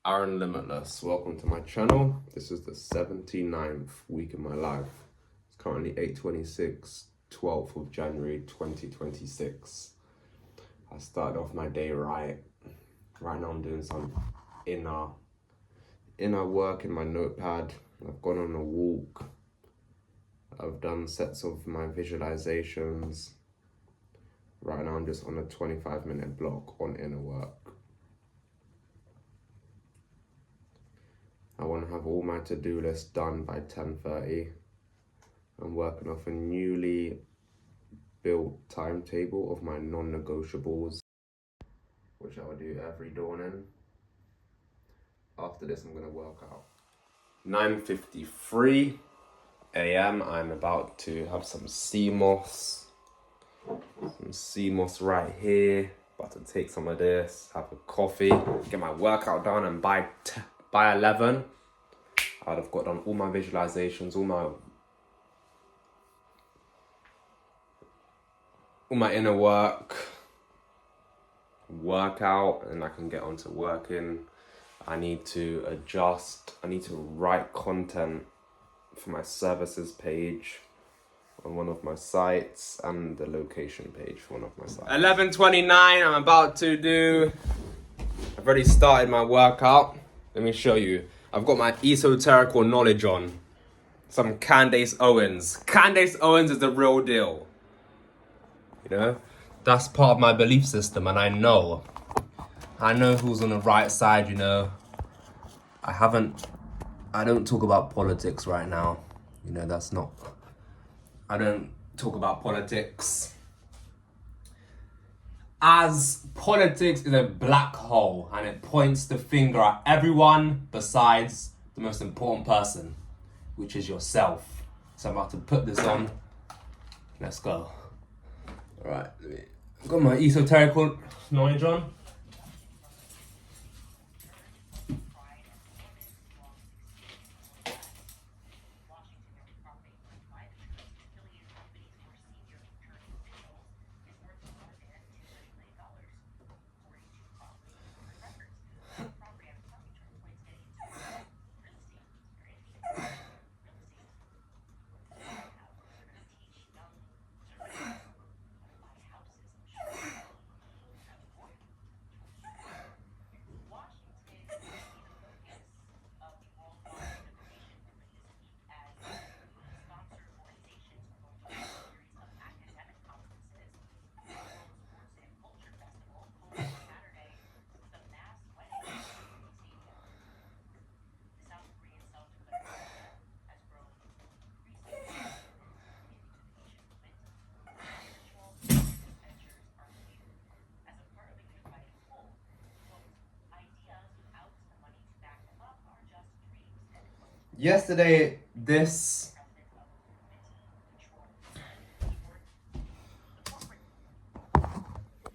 Aaron Limitless. Welcome to my channel. This is the 79th week of my life. It's currently 8:26, 12th of January 2026. I started off my day right. Right now I'm doing some inner work in my notepad. I've gone on a walk. I've done sets of my visualizations. Right now I'm just on a 25-minute block on inner work. I want to have all my to-do list done by 10:30. I'm working off a newly built timetable of my non-negotiables, which I will do every morning. After this, I'm going to work out. 9:53 a.m. I'm about to have some sea moss. Some sea moss right here. About to take some of this, have a coffee, get my workout done, and by 11, I'd have got done all my visualizations, all my inner workout, and I can get on to working. I need to adjust. I need to write content for my services page on one of my sites and the location page for one of my sites. 11:29, I've already started my workout. Let me show you. I've got my esoterical knowledge on. Some Candace Owens. Candace Owens is the real deal. You know? That's part of my belief system, and I know who's on the right side, you know. I don't talk about politics right now. You know, I don't talk about politics. As politics is a black hole and it points the finger at everyone besides the most important person, which is yourself. So I'm about to put this on. Let's go. Alright, I've got my esoterical knowledge on.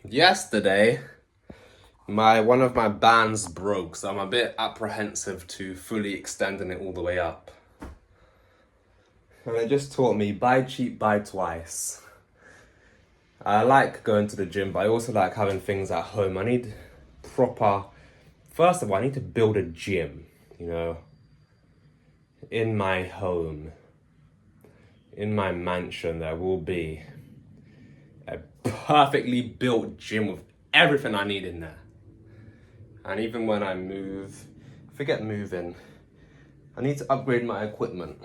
Yesterday, one of my bands broke, so I'm a bit apprehensive to fully extending it all the way up. And it just taught me, buy cheap, buy twice. I like going to the gym, but I also like having things at home. First of all, I need to build a gym, you know, in my home. In my mansion, there will be a perfectly built gym with everything I need in there. And even when I move, forget moving, I need to upgrade my equipment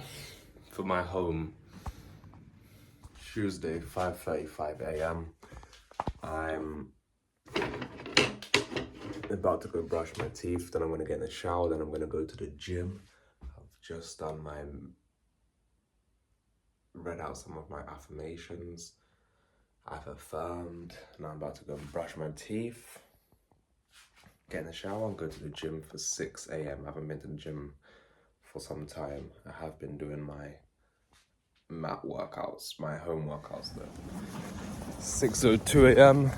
for my home. Tuesday, 5:35 a.m. I'm about to go brush my teeth, then I'm gonna get in the shower, then I'm gonna go to the gym. I've just read out some of my affirmations. I've affirmed, and I'm about to go brush my teeth, get in the shower, and go to the gym for 6 a.m. I haven't been to the gym for some time. I have been doing my mat workouts, my home workouts though. 6:02 a.m.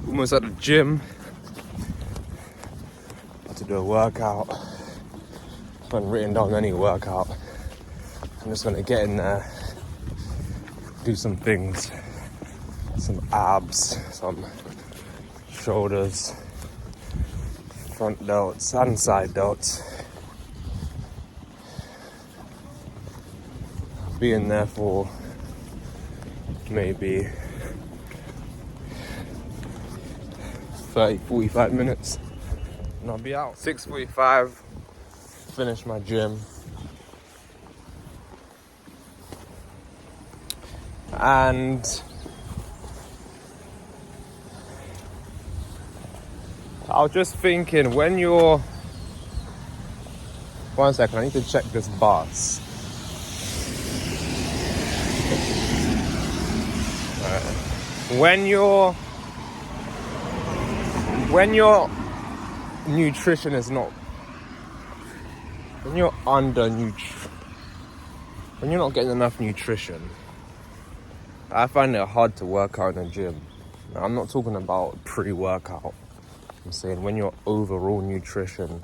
Almost at the gym. About to do a workout. I haven't written down any workout. I'm just gonna get in there, do some things, some abs, some shoulders, front delts and side delts. I'll be in there for maybe 30-45 minutes and I'll be out. 6:45, finish my gym. And I was just thinking, when you're... One second, I need to check this bus. When your nutrition is not... When you're when you're not getting enough nutrition, I find it hard to work out in the gym. Now, I'm not talking about pre-workout. I'm saying when your overall nutrition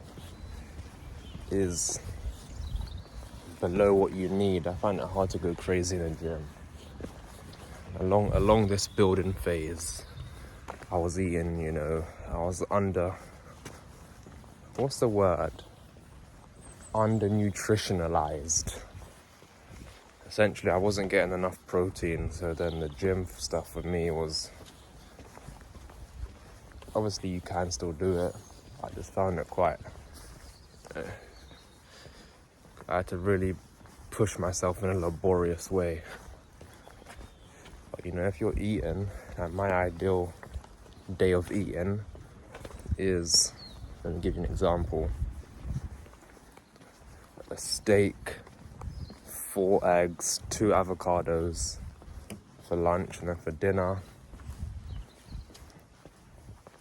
is below what you need, I find it hard to go crazy in the gym. Along this building phase, I was eating, I was under... What's the word? Under-nutritionalized. Essentially, I wasn't getting enough protein, so then the gym stuff for me was... Obviously, you can still do it. I just found it quite... I had to really push myself in a laborious way. But, if you're eating, and my ideal day of eating is... Let me give you an example. A steak, 4 eggs, 2 avocados for lunch, and then for dinner,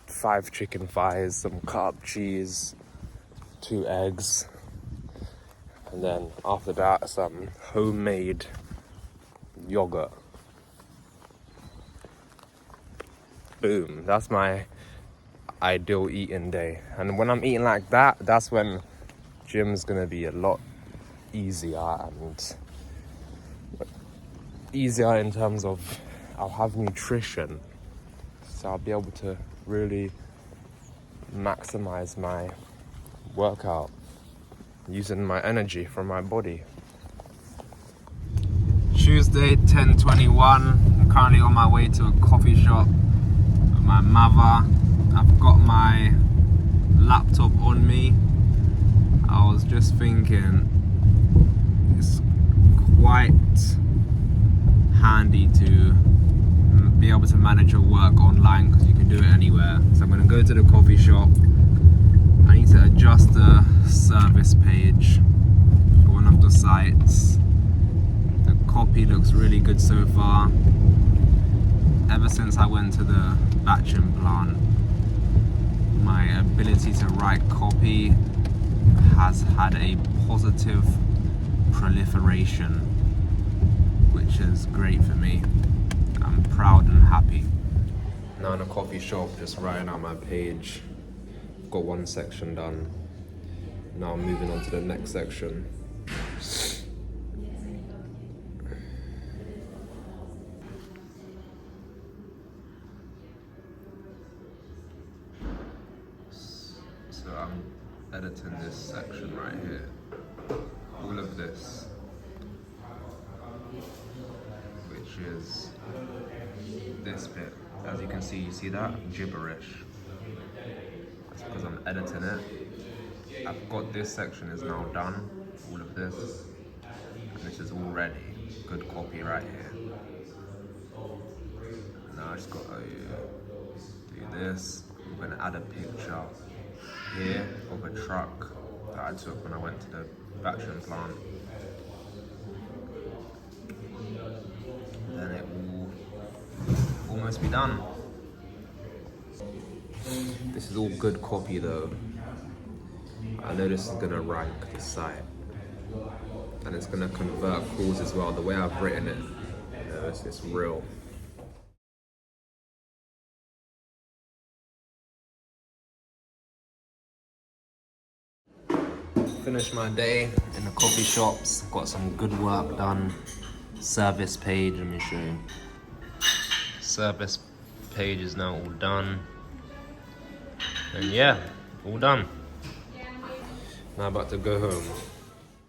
5 chicken thighs, some carb cheese, 2 eggs, and then after that, some homemade yogurt. Boom, that's my ideal eating day. And when I'm eating like that, that's when gym's gonna be a lot easier, and easier in terms of I'll have nutrition, so I'll be able to really maximize my workout using my energy from my body. Tuesday, 10:21. I'm currently on my way to a coffee shop with my mother. I've got my laptop on me. I was just thinking, it's quite handy to be able to manage your work online because you can do it anywhere. So I'm going to go to the coffee shop. I need to adjust the service page for one of the sites. The copy looks really good so far. Ever since I went to the batching plant, my ability to write copy has had a positive proliferation, which is great for me. I'm proud and happy. Now in a coffee shop, just writing out my page. I've got one section done. Now I'm moving on to the next section. So I'm editing this section right here. All of this, which is this bit. As you can see, you see that? Gibberish. That's because I'm editing it. I've got this section is now done, all of this. And this is all ready. Good copy right here. Now I just got to do this. I'm going to add a picture here of a truck that I took when I went to the batching plant. Then it will almost be done. This is all good copy though. I know this is gonna rank the site, and it's gonna convert calls as well. The way I've written it, it's real. Finished my day in the coffee shops. Got some good work done. Service page, let me show you. Service page is now all done. And yeah, all done. Now about to go home.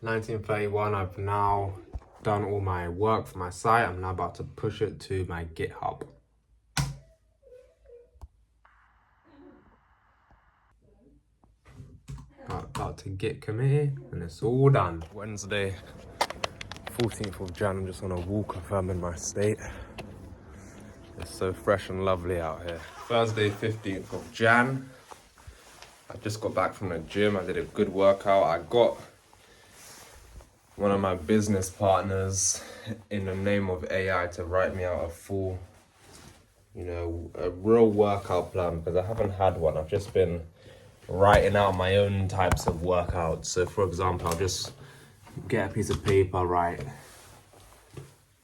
1931, I've now done all my work for my site. I'm now about to push it to my GitHub. About to Git committee, and it's all done. Wednesday, 14th of Jan, I'm just on a walk confirming my state. It's so fresh and lovely out here. Thursday, 15th of Jan. I just got back from the gym. I did a good workout. I got one of my business partners in the name of AI to write me out a full, a real workout plan, because I haven't had one. I've just been writing out my own types of workouts. So for example, I'll just get a piece of paper, write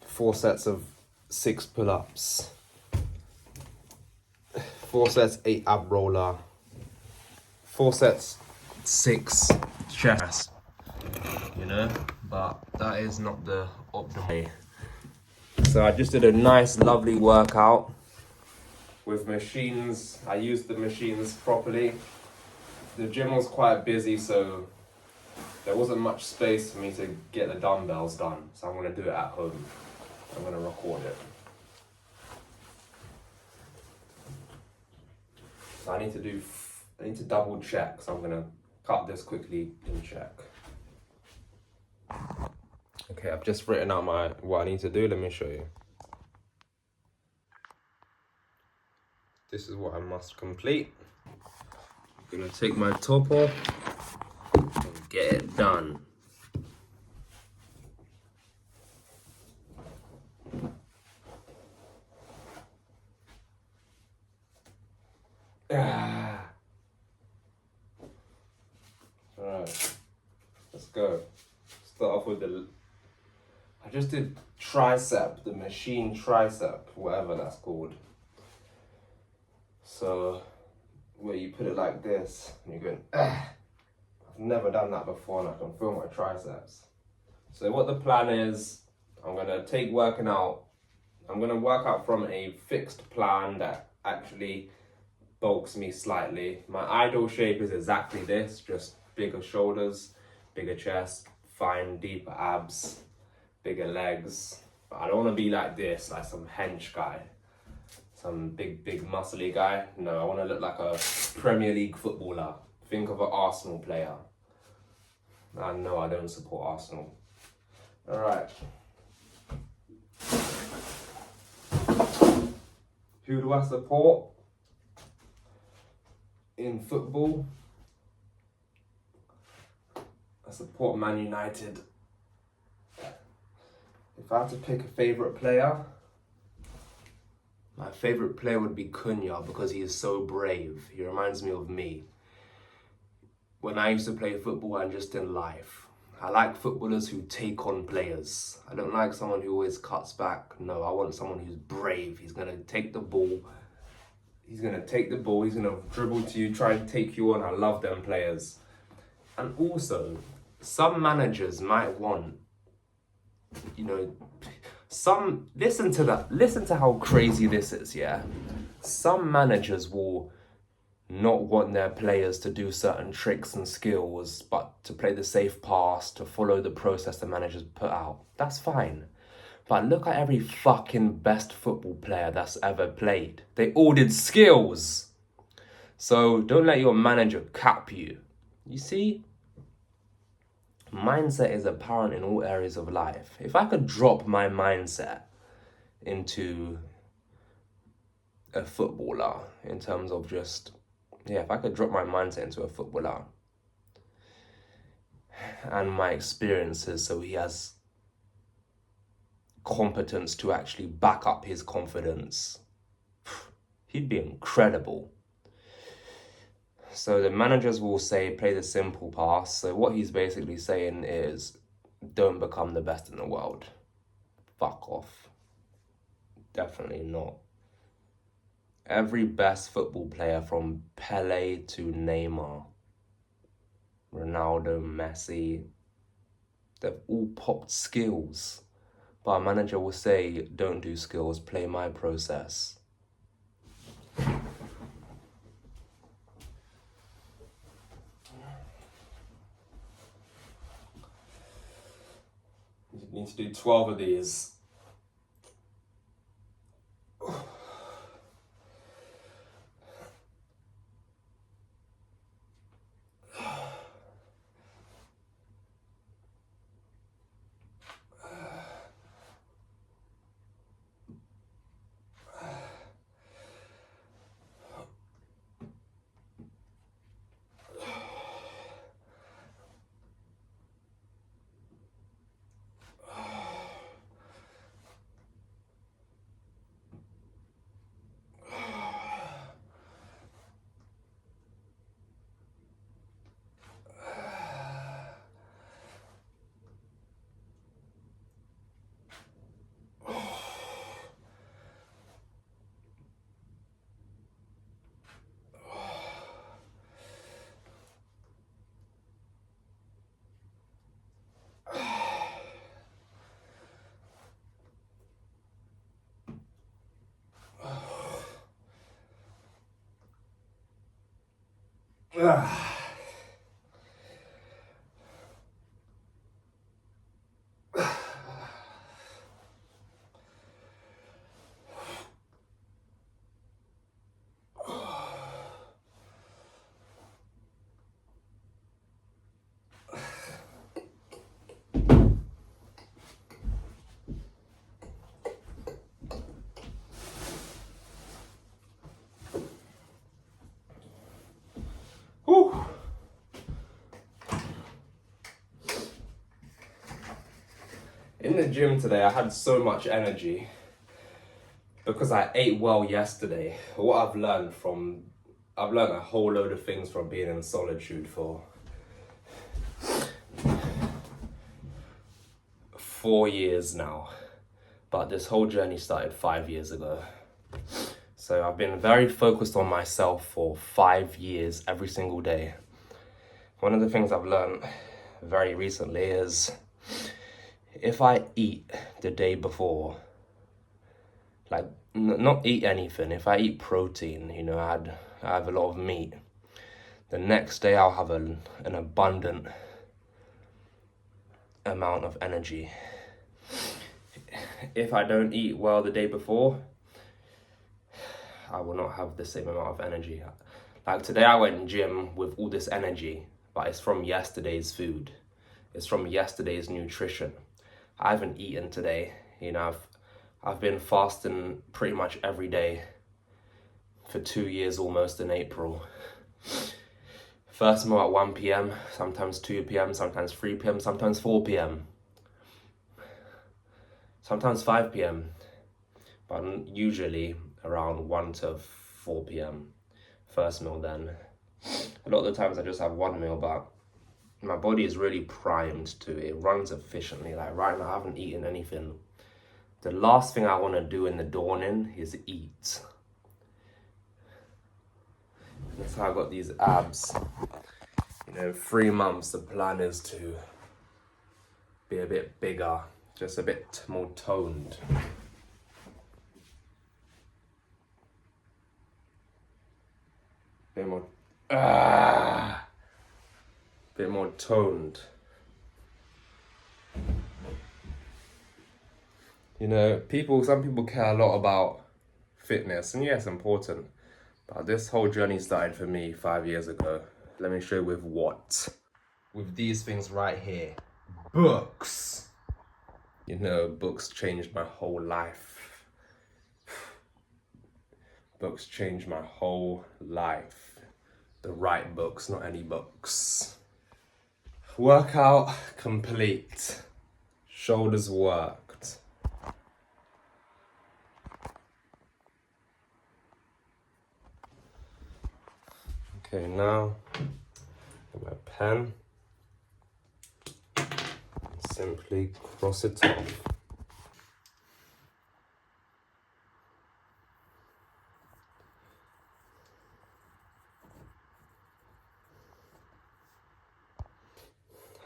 4 sets of 6 pull-ups, 4 sets 8 ab roller, 4 sets 6 chest, but that is not the optimal way. So I just did a nice lovely workout with machines. I used the machines properly. The gym was quite busy, so there wasn't much space for me to get the dumbbells done. So I'm gonna do it at home. I'm gonna record it. So I need to double check, so I'm gonna cut this quickly and check. Okay, I've just written out what I need to do. Let me show you. This is what I must complete. I'm gonna take my top off and get it done. Alright, let's go. Start off with I just did tricep, the machine tricep, whatever that's called. So, where you put it like this, and you're going, I've never done that before, and I can feel my triceps. So what the plan is, I'm going to work out from a fixed plan that actually bulks me slightly. My ideal shape is exactly this, just bigger shoulders, bigger chest, fine, deeper abs, bigger legs. But I don't want to be like this, like some hench guy, some big muscly guy. No, I want to look like a Premier League footballer. Think of an Arsenal player. And no, I don't support Arsenal. All right. Who do I support in football? I support Man United. If I had to pick a favourite player, my favourite player would be Cunha, because he is so brave. He reminds me of me. When I used to play football and just in life, I like footballers who take on players. I don't like someone who always cuts back. No, I want someone who's brave. He's going to take the ball. He's going to dribble to you, try and take you on. I love them players. And also, some managers might want, listen to how crazy this is, yeah? Some managers will not want their players to do certain tricks and skills, but to play the safe pass, to follow the process the managers put out. That's fine. But look at every fucking best football player that's ever played. They all did skills. So don't let your manager cap you. You see? Mindset is apparent in all areas of life. If I could drop my mindset into a footballer, in terms of if I could drop my mindset into a footballer and my experiences, so he has competence to actually back up his confidence, he'd be incredible. So the managers will say, play the simple pass. So what he's basically saying is, don't become the best in the world. Fuck off. Definitely not. Every best football player, from Pele to Neymar, Ronaldo, Messi, they've all popped skills. But a manager will say, don't do skills, play my process. You need to do 12 of these. Whew. In the gym today, I had so much energy because I ate well yesterday. What I've learned a whole load of things from being in solitude for 4 years now. But this whole journey started 5 years ago. So I've been very focused on myself for 5 years, every single day. One of the things I've learned very recently is if I eat the day before, like not eat anything, if I eat protein, you know, I have a lot of meat, the next day I'll have an abundant amount of energy. If I don't eat well the day before, I will not have the same amount of energy. Like today I went in gym with all this energy, but it's from yesterday's food. It's from yesterday's nutrition. I haven't eaten today. You know, I've been fasting pretty much every day for 2 years almost in April. First meal at 1 p.m, sometimes 2 p.m, sometimes 3 p.m, sometimes 4 p.m, sometimes 5 p.m, but usually around 1 to 4 p.m. first meal then. A lot of the times I just have one meal, but my body is really primed to it runs efficiently. Like right now I haven't eaten anything. The last thing I want to do in the dawning is eat. That's how I got these abs. You know, 3 months the plan is to be a bit bigger, just a bit more toned. Bit more toned. You know, some people care a lot about fitness, and yeah, it's important. But this whole journey started for me 5 years ago. Let me show you with what. With these things right here. Books. You know, books changed my whole life. Books changed my whole life. The right books, not any books. Workout complete. Shoulders worked. Okay, now get my pen. Simply cross it off.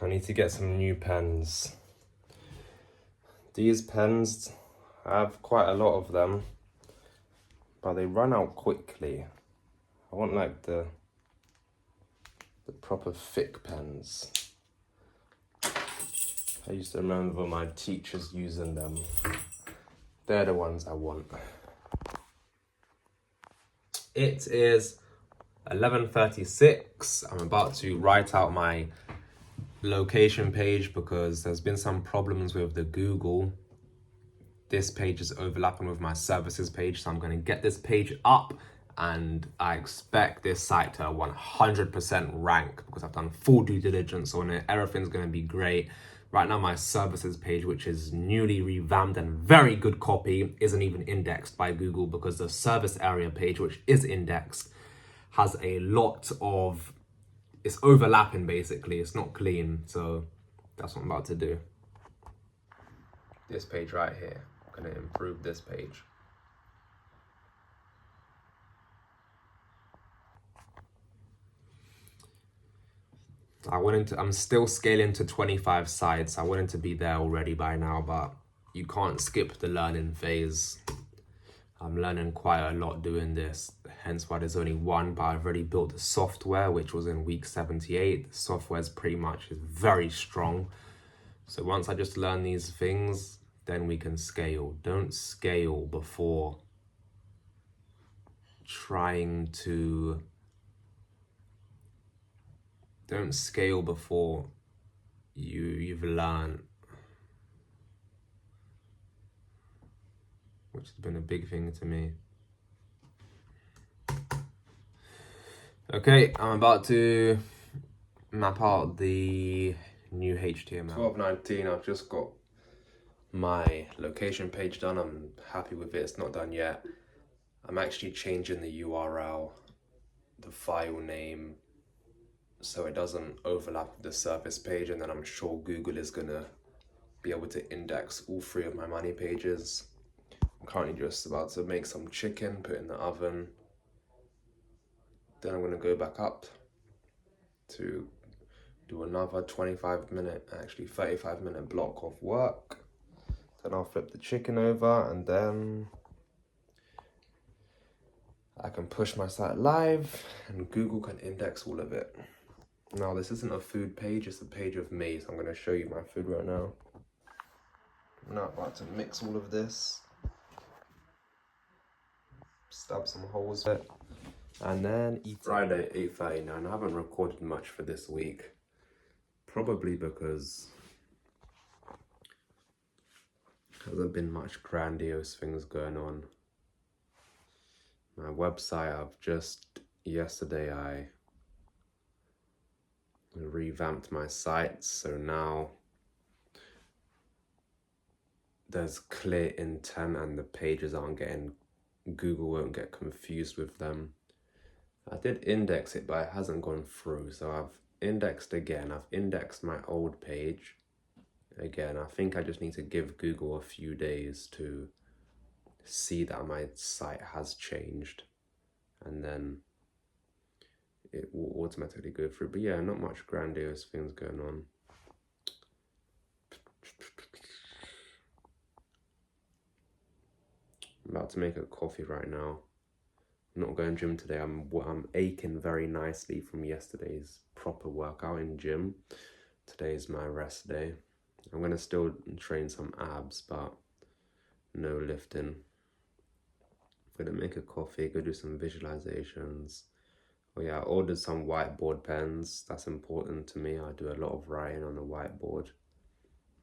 I need to get some new pens. These pens, I have quite a lot of them, but they run out quickly. I want like the proper thick pens. I used to remember my teachers using them. They're the ones I want. It is 11:36. I'm about to write out my location page because there's been some problems with the Google. This page is overlapping with my services page, so I'm going to get this page up, and I expect this site to 100% rank because I've done full due diligence on it. Everything's going to be great. Right now, my services page, which is newly revamped and very good copy, isn't even indexed by Google because the service area page, which is indexed, has a lot of, it's overlapping basically. It's not clean. So that's what I'm about to do. This page right here, I'm going to improve this page. I'm still scaling to 25 sites. I wanted to be there already by now, but you can't skip the learning phase. I'm learning quite a lot doing this, hence why there's only one, but I've already built the software, which was in week 78. The software is very strong. So once I just learn these things, then we can scale. Don't scale before don't scale before you've learned, which has been a big thing to me. Okay, I'm about to map out the new HTML. 12:19, I've just got my location page done. I'm happy with it. It's not done yet. I'm actually changing the URL, the file name, so it doesn't overlap with the service page, and then I'm sure Google is gonna be able to index all three of my money pages. I'm currently just about to make some chicken, put it in the oven. Then I'm gonna go back up to do another 35-minute block of work. Then I'll flip the chicken over, and then I can push my site live and Google can index all of it. Now, this isn't a food page, it's a page of me, so I'm going to show you my food right now. I'm now about to mix all of this, stab some holes in it, and then eat. Friday, 8:39. I haven't recorded much for this week, probably because there hasn't been much grandiose things going on. My website, yesterday I revamped my site, so now there's clear intent and the pages Google won't get confused with them. I did index it, but it hasn't gone through, so I've indexed again. I've indexed my old page again. I think I just need to give Google a few days to see that my site has changed, and then it will automatically go through. But yeah, not much grandiose things going on. I'm about to make a coffee right now. I'm not going gym today. I'm aching very nicely from yesterday's proper workout in gym. Today is my rest day. I'm gonna still train some abs, but no lifting. I'm gonna make a coffee, go do some visualizations. Oh yeah, I ordered some whiteboard pens. That's important to me. I do a lot of writing on the whiteboard.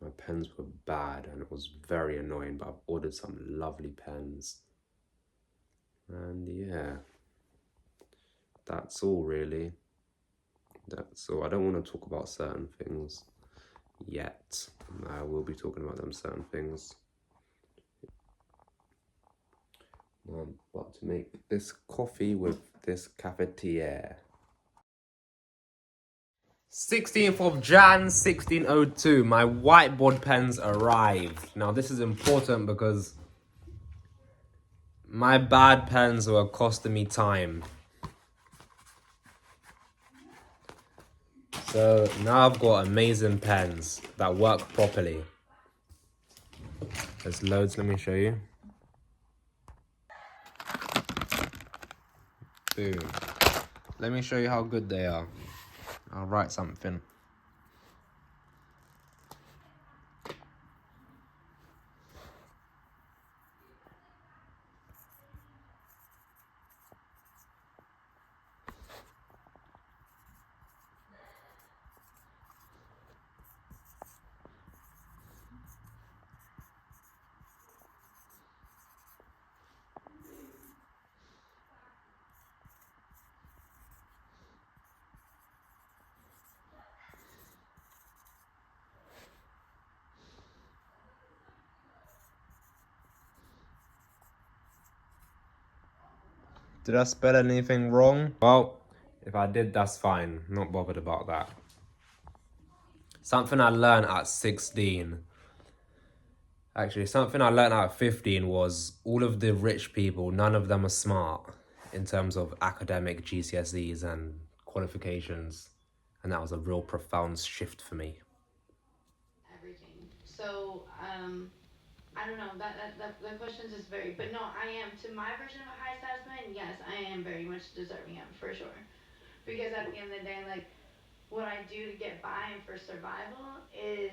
My pens were bad and it was very annoying, but I've ordered some lovely pens. And yeah, that's all really. That's all. I don't want to talk about certain things yet. I will be talking about certain things. I'm about to make this coffee with this cafetiere. 16th of Jan, 1602, my whiteboard pens arrived. Now this is important because my bad pens were costing me time. So now I've got amazing pens that work properly. There's loads, let me show you. Boom. Let me show you how good they are. I'll write something. Did I spell anything wrong? Well, if I did, that's fine. Not bothered about that. Something I learned at 16. Actually, something I learned at 15 was all of the rich people, none of them are smart in terms of academic GCSEs and qualifications. And that was a real profound shift for me. Everything. So, I don't know. The questions is very, but no, I am to my version of a high status man. Yes, I am very much deserving of it, for sure. Because at the end of the day, like what I do to get by and for survival is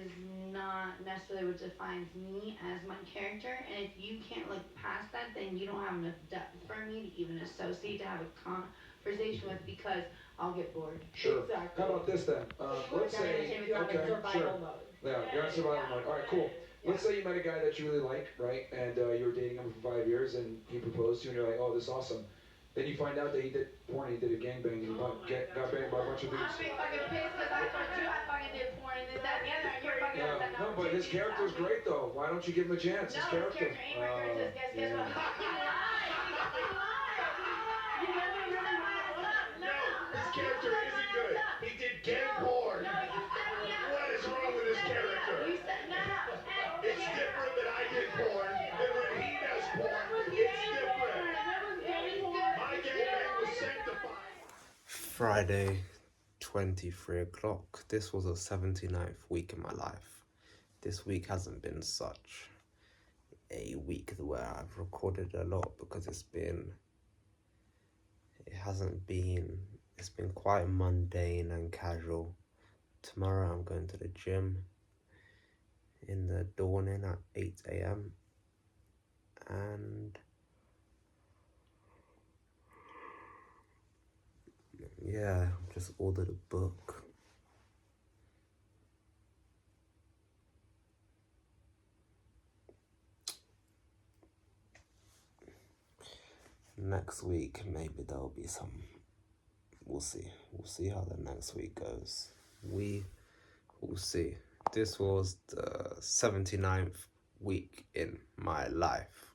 not necessarily what defines me as my character. And if you can't look past that, then you don't have enough depth for me to even associate to have a conversation with because I'll get bored. Sure. Exactly. How about this then? Let's say, You're on okay, survival sure. mode. Yeah, you're on survival mode. All right, cool. Let's say you met a guy that you really like, right? And you were dating him for 5 years, and he proposed to you, and you're like, oh, this is awesome. Then you find out that he did porn, he did a gangbang, and he got banged by a bunch of dudes. I'm being fucking pissed because I told you I fucking did porn and this, that, and the other, and you're fucking upset Yeah, now. no, but his character's great though. Why don't you give him a chance? No, His character. ain't my character. Guess what? You lied. You never really lied. No, his character isn't good. He did gang porn. No, you set me up. What is wrong with his character? You said, no. It's different that I did porn than when he does porn. It's different. My gangbang was sanctified. Friday, 23 o'clock. This was a 79th week in my life. This week hasn't been such a week where I've recorded a lot because it's been quite mundane and casual. Tomorrow I'm going to the gym in the dawning at 8 a.m. and yeah, just ordered a book. Next week, maybe there'll be some. We'll see. We'll see how the next week goes. We will see. This was the 79th week in my life.